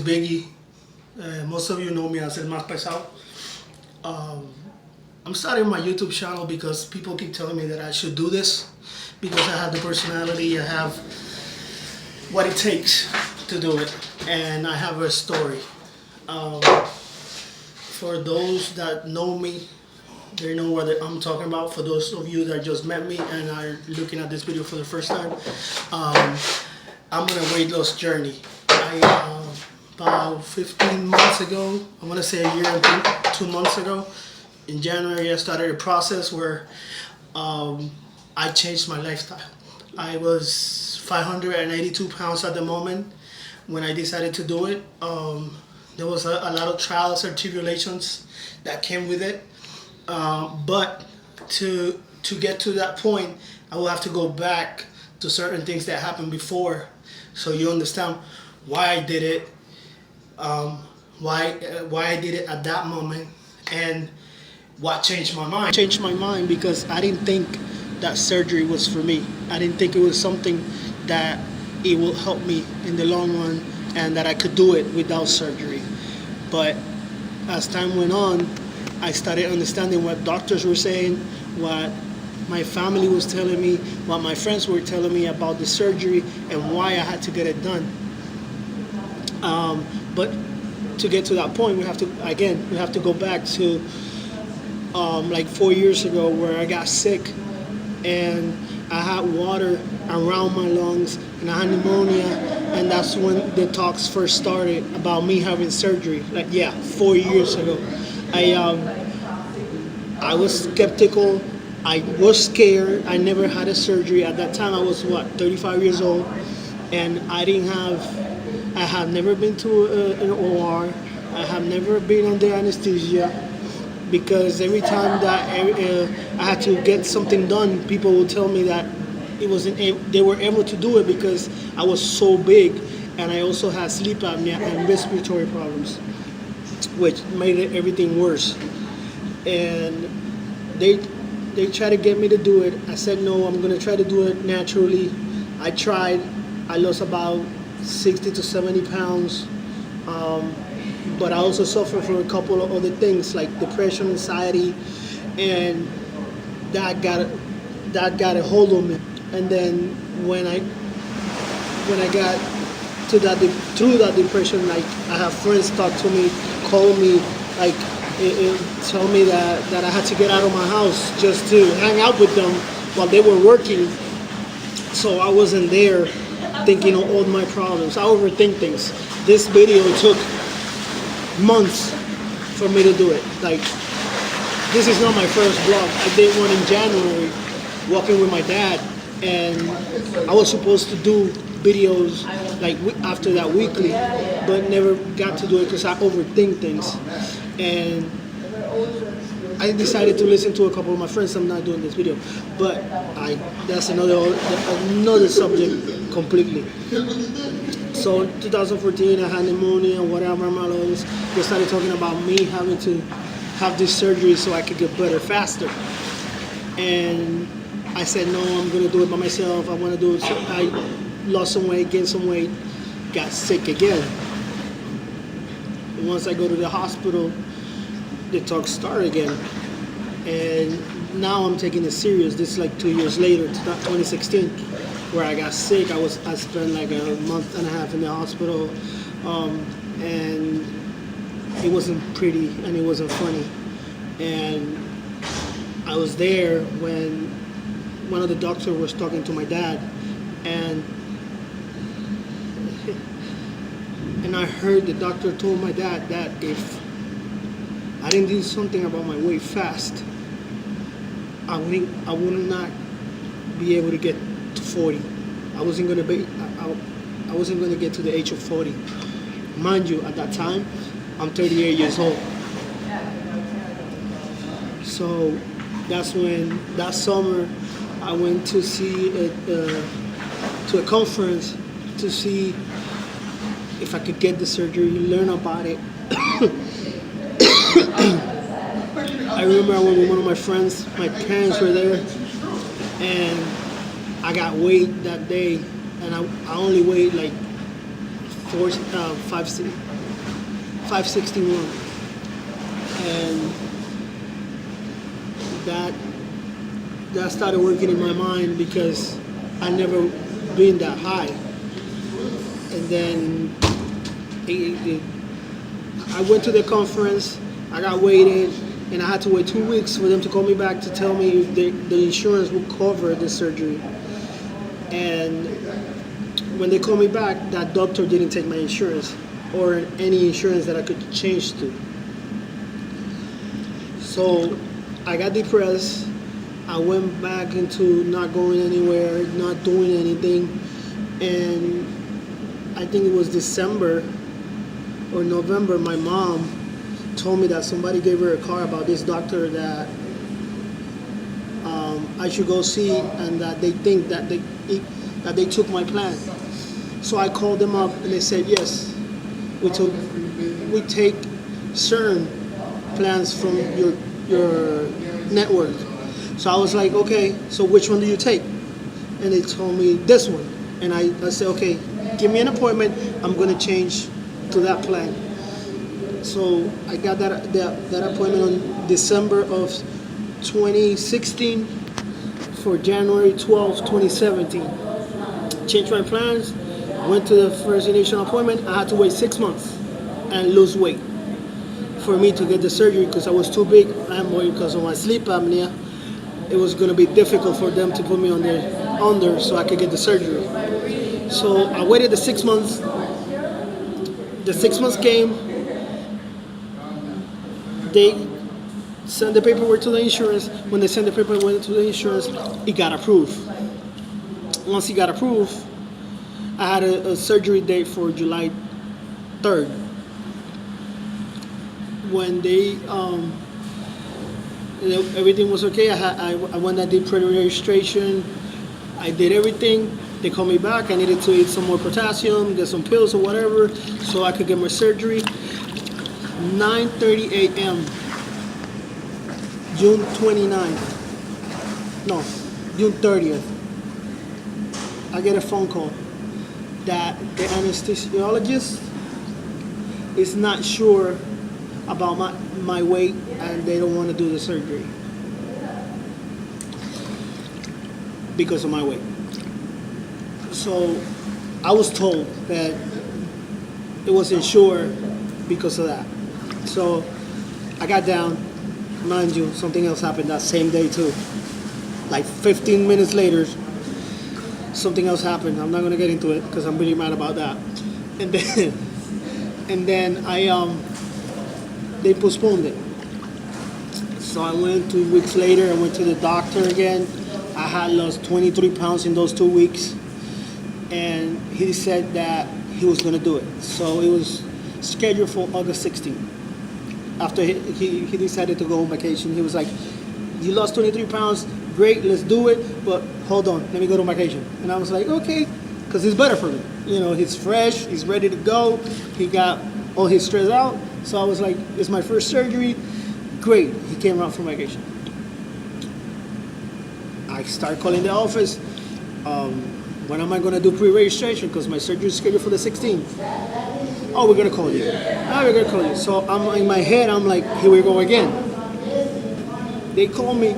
is Biggie. Most of you know me as El Más Pesado. I'm starting my YouTube channel because people keep telling me that I should do this because I have the personality, I have what it takes to do it, and I have a story. For those that know me, they know what I'm talking about. For those of you that just met me and are looking at this video for the first time, I'm on a weight loss journey. About 15 months ago, I want to say a year and 2 months ago, in January, I started a process where I changed my lifestyle. I was 582 pounds at the moment when I decided to do it. There was a lot of trials and tribulations that came with it. But to get to that point, I will have to go back to certain things that happened before, so you understand why I did it, why I did it at that moment, and what changed my mind. Changed my mind because I didn't think that surgery was for me. I didn't think it was something that it will help me in the long run and that I could do it without surgery. But as time went on, I started understanding what doctors were saying, what my family was telling me, what my friends were telling me about the surgery and why I had to get it done. But to get to that point, we have to go back to like 4 years ago, where I got sick and I had water around my lungs and I had pneumonia, and that's when the talks first started about me having surgery. 4 years ago. I was skeptical, I was scared. I never had a surgery. At that time I was 35 years old, and I have never been to an OR. I have never been under anesthesia, because every time that I had to get something done, people would tell me that they were able to do it because I was so big, and I also had sleep apnea and respiratory problems, which made everything worse. And they tried to get me to do it. I said no, I'm gonna try to do it naturally. I tried. I lost about 60 to 70 pounds. But I also suffered from a couple of other things like depression, anxiety, and that got a hold on me. And then when I got through that depression, like, I have friends talk to me, call me, like tell me that I had to get out of my house just to hang out with them while they were working. So I wasn't there thinking of all my problems. I overthink things. This video took months for me to do it. Like, this is not my first vlog. I did one in January, walking with my dad, and I was supposed to do videos like after that weekly, but never got to do it because I overthink things. And I decided to listen to a couple of my friends. I'm not doing this video, but that's another subject completely. So in 2014, I had pneumonia, whatever, my lungs. They started talking about me having to have this surgery so I could get better faster. And I said, no, I'm gonna do it by myself. I wanna do it. So I lost some weight, gained some weight, got sick again. And once I go to the hospital, the talks start again. And now I'm taking it serious. This is like 2 years later, 2016, where I got sick. I spent like a month and a half in the hospital, and it wasn't pretty and it wasn't funny. And I was there when one of the doctors was talking to my dad, and I heard the doctor told my dad that if I didn't do something about my weight fast, I would not be able to get to 40. I wasn't going to get to the age of 40. Mind you, at that time, I'm 38 years old. So that's when, that summer, I went to see to a conference to see if I could get the surgery, learn about it. I remember I went with one of my friends. My parents were there, and I got weighed that day, and I only weighed like 561, and that started working in my mind because I never been that high. And then I went to the conference, I got waited, and I had to wait 2 weeks for them to call me back to tell me if the insurance would cover the surgery. And when they called me back, that doctor didn't take my insurance or any insurance that I could change to. So I got depressed. I went back into not going anywhere, not doing anything, and I think it was December or November, my mom told me that somebody gave her a call about this doctor that I should go see, and that they think that they took my plan. So I called them up, and they said, yes, we take certain plans from your network. So I was like, okay, so which one do you take? And they told me this one. And I said, okay, give me an appointment. I'm going to change to that plan. So I got that appointment on December of 2016 for January 12, 2017. Changed my plans, went to the first initial appointment. I had to wait 6 months and lose weight for me to get the surgery because I was too big and because of my sleep apnea. It was going to be difficult for them to put me under so I could get the surgery. So I waited the 6 months. The 6 months came. They sent the paperwork to the insurance. When they sent the paperwork to the insurance, it got approved. Once it got approved, I had a surgery date for July 3rd. When they everything was okay. I went and did pre-registration. I did everything. They called me back. I needed to eat some more potassium, get some pills or whatever, so I could get my surgery. 9:30 a.m. June 29th. No, June 30th. I get a phone call that the anesthesiologist is not sure about my weight and they don't want to do the surgery because of my weight. So I was told that it wasn't sure because of that. So I got down. Mind you, something else happened that same day too. Like 15 minutes later, something else happened. I'm not going to get into it because I'm really mad about that. And then they postponed it. So I went 2 weeks later. I went to the doctor again. I had lost 23 pounds in those 2 weeks. And he said that he was going to do it. So it was scheduled for August 16th. After he decided to go on vacation, he was like, you lost 23 pounds, great, let's do it, but hold on, let me go to vacation. And I was like, okay, because it's better for me. You know, he's fresh, he's ready to go, he got all his stress out. So I was like, it's my first surgery, great. He came out from vacation. I started calling the office. When am I going to do pre-registration? Because my surgery is scheduled for the 16th. Oh, we're going to call you. We're going to call you. So I'm in my head, I'm like, here we go again. They called me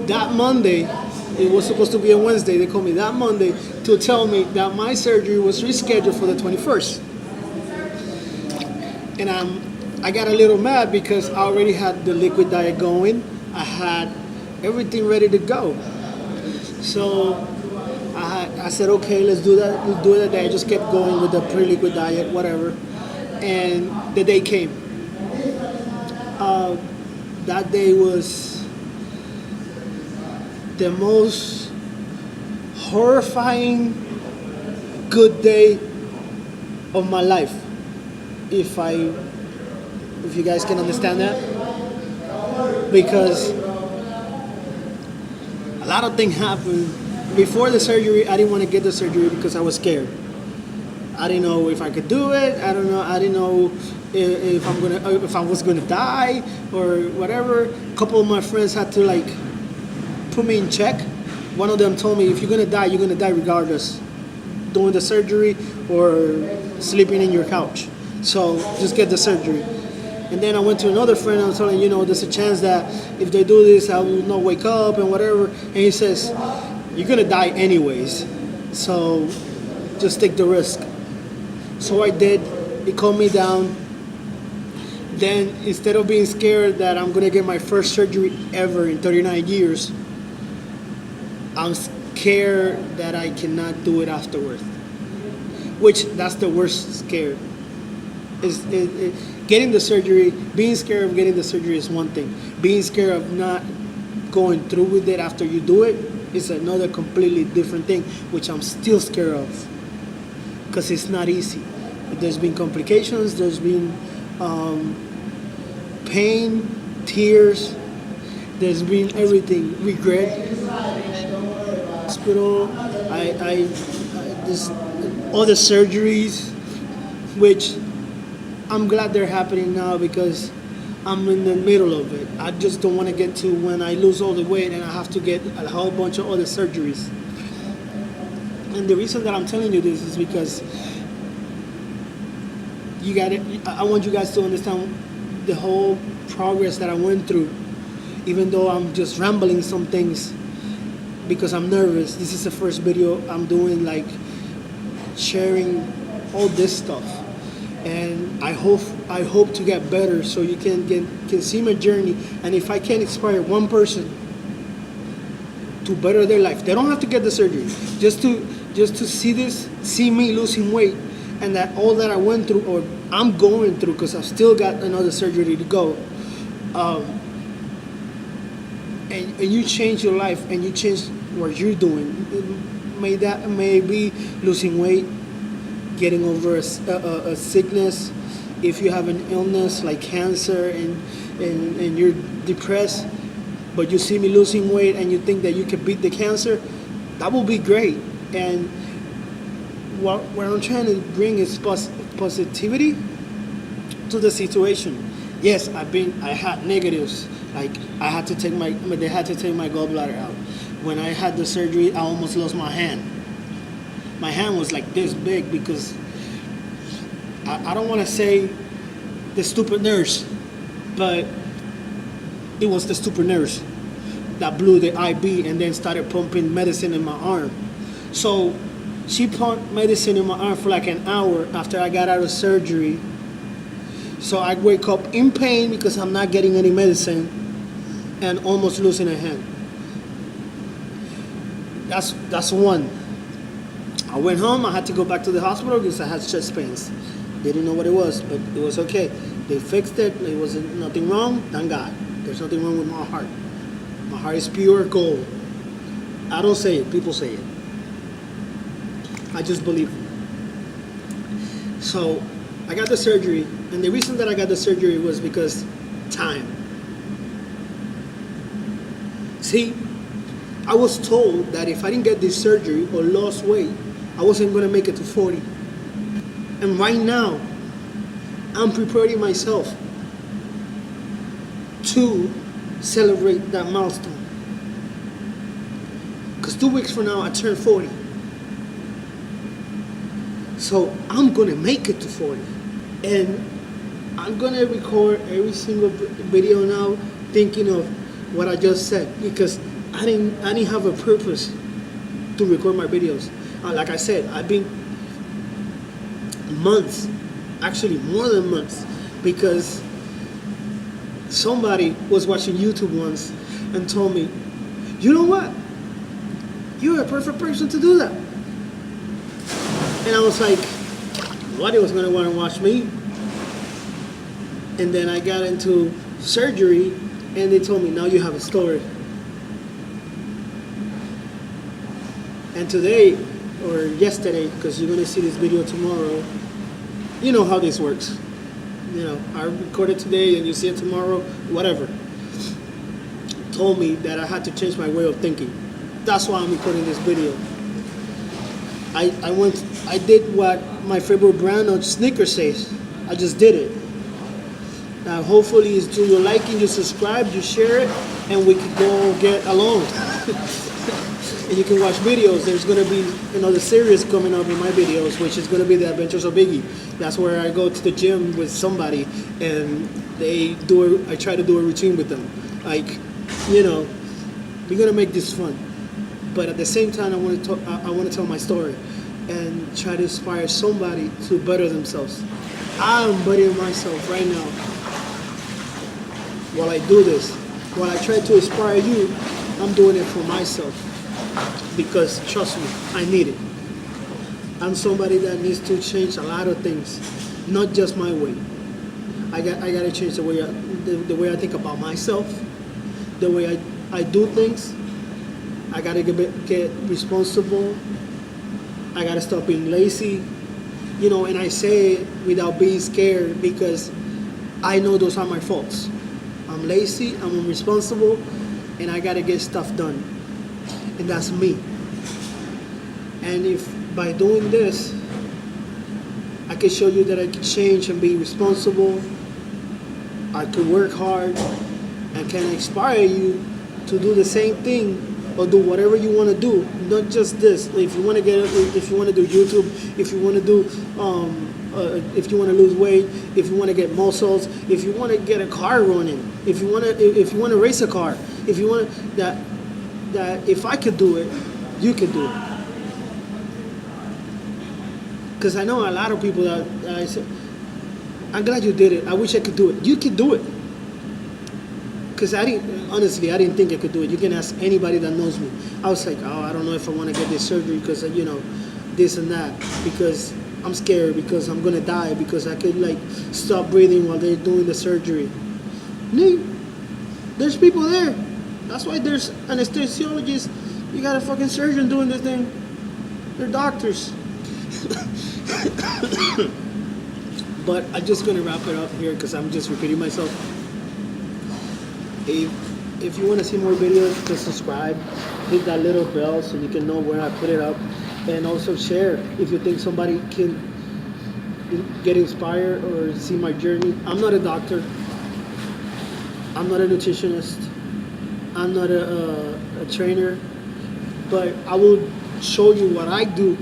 that Monday. It was supposed to be a Wednesday. They called me that Monday to tell me that my surgery was rescheduled for the 21st. And I got a little mad because I already had the liquid diet going. I had everything ready to go. So I said, okay, let's do that. We'll do it. I just kept going with the pre-liquid diet, whatever. And the day came. That day was the most horrifying good day of my life. If you guys can understand that. Because a lot of things happened. Before the surgery, I didn't want to get the surgery because I was scared. I didn't know if I could do it. I didn't know if I was gonna die or whatever. A couple of my friends had to like put me in check. One of them told me, if you're gonna die, you're gonna die regardless, doing the surgery or sleeping in your couch. So just get the surgery. And then I went to another friend and I was telling him, you know, there's a chance that if they do this, I will not wake up and whatever. And he says, you're gonna die anyways, so just take the risk. So I did. He calmed me down. Then instead of being scared that I'm gonna get my first surgery ever in 39 years, I'm scared that I cannot do it afterwards. Which, that's the worst scare. Getting the surgery, being scared of getting the surgery is one thing. Being scared of not going through with it after you do it is another completely different thing, which I'm still scared of. Because it's not easy. There's been complications, there's been pain, tears, there's been everything, regret. Hospital, this other surgeries, which I'm glad they're happening now because I'm in the middle of it. I just don't want to get to when I lose all the weight and I have to get a whole bunch of other surgeries. And the reason that I'm telling you this is because I want you guys to understand the whole progress that I went through, even though I'm just rambling some things because I'm nervous. This is the first video I'm doing, like sharing all this stuff, and I hope to get better so you can see my journey. And if I can inspire one person to better their life, they don't have to get the surgery, just to see me losing weight, and that all that I went through or I'm going through, because I've still got another surgery to go, and you change your life and you change what you're doing. May be losing weight, getting over a sickness, if you have an illness like cancer and you're depressed, but you see me losing weight and you think that you can beat the cancer, that will be great. And what I'm trying to bring is positivity to the situation. Yes, I had negatives, like they had to take my gallbladder out. When I had the surgery, I almost lost my hand. My hand was like this big because I don't want to say the stupid nurse, but it was the stupid nurse that blew the IV and then started pumping medicine in my arm. So she pumped medicine in my arm for like an hour after I got out of surgery. So I wake up in pain because I'm not getting any medicine and almost losing a hand. That's one. I went home. I had to go back to the hospital because I had chest pains. Didn't know what it was, but it was okay. They fixed it. There wasn't nothing wrong. Thank God. There's nothing wrong with my heart. My heart is pure gold. I don't say it. People say it. I just believe it. So I got the surgery, and the reason that I got the surgery was because time. See, I was told that if I didn't get this surgery or lost weight, I wasn't going to make it to 40. And right now, I'm preparing myself to celebrate that milestone. Because 2 weeks from now, I turn 40. So I'm going to make it to 40. And I'm going to record every single video now thinking of what I just said, because I didn't have a purpose to record my videos. Like I said, I've been months, actually more than months, because somebody was watching YouTube once and told me, you know what? You're a perfect person to do that. And I was like, nobody was going to want to watch me. And then I got into surgery and they told me, now you have a story. And today, or yesterday, because you're going to see this video tomorrow, you know how this works. You know, I recorded today and you see it tomorrow, whatever. Told me that I had to change my way of thinking. That's why I'm recording this video. I did what my favorite brand of Snickers says. I just did it. Now hopefully it's to your liking, you subscribe, you share it, and we can go get along. And you can watch videos. There's going to be another series coming up in my videos, which is going to be the Adventures of Biggie. That's where I go to the gym with somebody and I try to do a routine with them. Like, you know, we're gonna make this fun, but at the same time, I want to tell my story and try to inspire somebody to better themselves. I'm bettering myself right now while I do this. While I try to inspire you, I'm doing it for myself because trust me, I need it. I'm somebody that needs to change a lot of things, not just my way. I got to change the way I think about myself, the way I do things. I got to get responsible. I got to stop being lazy. You know, and I say it without being scared because I know those are my faults. I'm lazy, I'm irresponsible, and I got to get stuff done. And that's me. And if by doing this, I can show you that I can change and be responsible, I can work hard, and can inspire you to do the same thing or do whatever you want to do, not just this. If you want to do YouTube, if you want to do, if you want to lose weight, if you want to get muscles, if you want to get a car running, if you want to race a car, if you want that if I could do it, you can do it. Because I know a lot of people that I said, I'm glad you did it. I wish I could do it. You can do it. Because honestly, I didn't think I could do it. You can ask anybody that knows me. I was like, oh, I don't know if I want to get this surgery because, you know, this and that. Because I'm scared, because I'm going to die, because I could, like, stop breathing while they're doing the surgery. There's people there. That's why there's anesthesiologists. You got a fucking surgeon doing the thing. They're doctors. But I'm just going to wrap it up here because I'm just repeating myself. If you want to see more videos, just subscribe. Hit that little bell so you can know where I put it up. And also share if you think somebody can get inspired or see my journey. I'm not a doctor. I'm not a nutritionist. I'm not a trainer. But I will show you what I do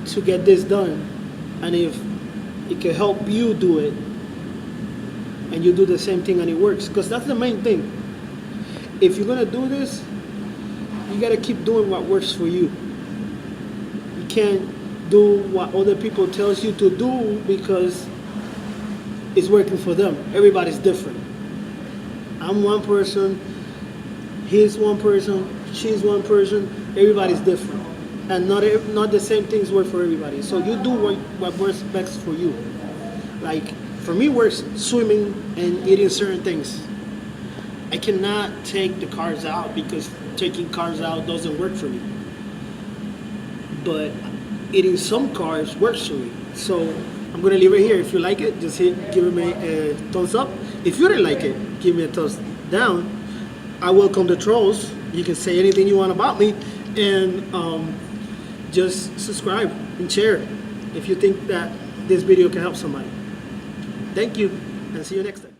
to get this done. And if it can help you do it, and you do the same thing and it works, because that's the main thing. If you're gonna do this, you gotta keep doing what works for you. You can't do what other people tells you to do because it's working for them. Everybody's different. I'm one person, he's one person, she's one person. Everybody's different, and not the same things work for everybody. So you do what works best for you. Like, for me, works swimming and eating certain things. I cannot take the carbs out because taking carbs out doesn't work for me. But eating some carbs works for me. So I'm gonna leave it here. If you like it, just give me a thumbs up. If you didn't like it, give me a thumbs down. I welcome the trolls. You can say anything you want about me, and just subscribe and share if you think that this video can help somebody. Thank you, and see you next time.